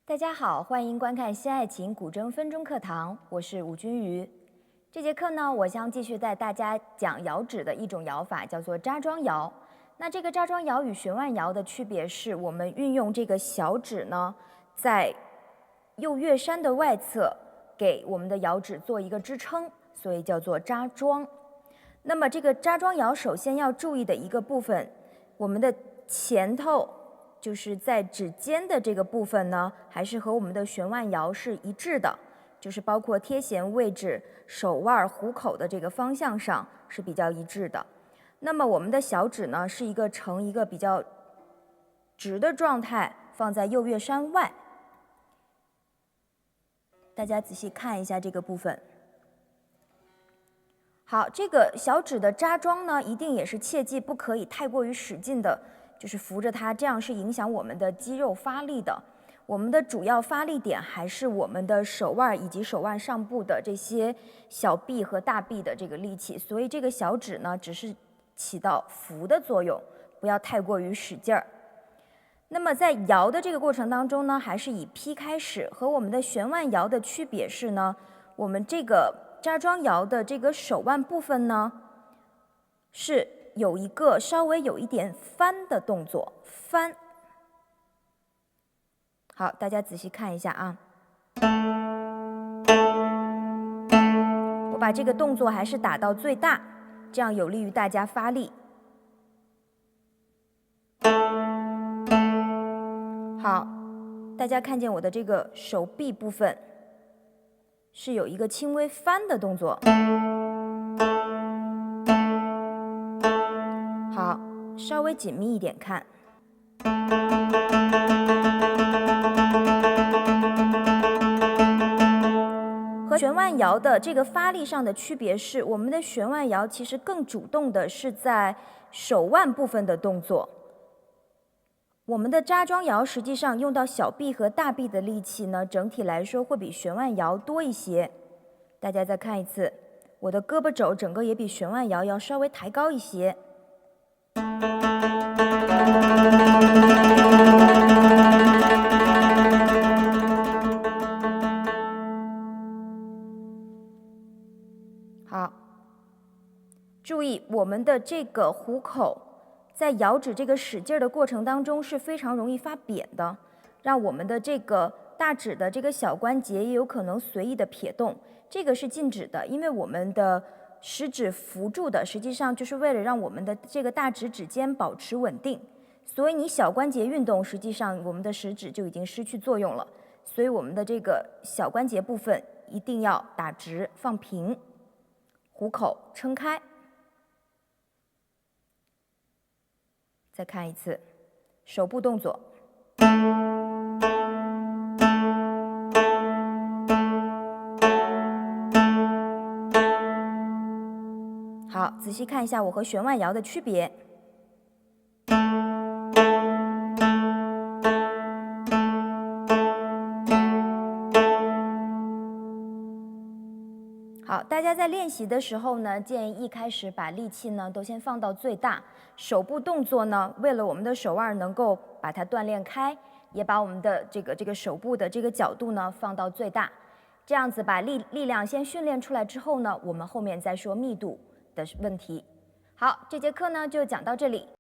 大家好，欢迎观看新爱琴古筝分钟课堂，我是吴君瑜。这节课呢，我将继续带大家讲摇指的一种摇法，叫做扎桩摇。那这个扎桩摇与旋腕摇的区别是，我们运用这个小指呢，在右月山的外侧给我们的摇指做一个支撑，所以叫做扎桩。那么这个扎桩摇首先要注意的一个部分，我们的前头就是在指尖的这个部分呢，还是和我们的旋腕摇是一致的，就是包括贴弦位置、手腕、虎口的这个方向上是比较一致的。那么我们的小指呢，是呈一个比较直的状态，放在右月山外。大家仔细看一下这个部分。好，这个小指的扎桩呢，一定也是切记不可以太过于使劲的，就是扶着它，这样是影响我们的肌肉发力的。我们的主要发力点还是我们的手腕以及手腕上部的这些小臂和大臂的这个力气，所以这个小指呢，只是起到扶的作用，不要太过于使劲儿。那么在摇的这个过程当中呢，还是以劈开始，和我们的旋腕摇的区别是呢，我们这个扎桩摇的这个手腕部分呢，是有一个稍微有一点翻的动作，翻。好，大家仔细看一下啊。我把这个动作还是打到最大，这样有利于大家发力。好，大家看见我的这个手臂部分是有一个轻微翻的动作。好，稍微紧密一点看。和旋腕摇的这个发力上的区别是，我们的旋腕摇其实更主动的是在手腕部分的动作。我们的扎桩摇实际上用到小臂和大臂的力气呢，整体来说会比旋腕摇多一些。大家再看一次，我的胳膊肘整个也比旋腕摇要稍微抬高一些。好，注意我们的这个虎口在摇指这个使劲的过程当中是非常容易发扁的，让我们的这个大指的这个小关节也有可能随意的撇动，这个是禁止的，因为我们的食指扶住的实际上就是为了让我们的这个大指指尖保持稳定，所以你小关节运动，实际上我们的食指就已经失去作用了，所以我们的这个小关节部分一定要打直放平，虎口撑开。再看一次手部动作。好，仔细看一下我和旋腕摇的区别。好，大家在练习的时候呢，建议一开始把力气呢都先放到最大，手部动作呢，为了我们的手腕能够把它锻炼开，也把我们的这个手部的这个角度呢放到最大，这样子把力量先训练出来之后呢，我们后面再说密度的问题。好，这节课呢就讲到这里。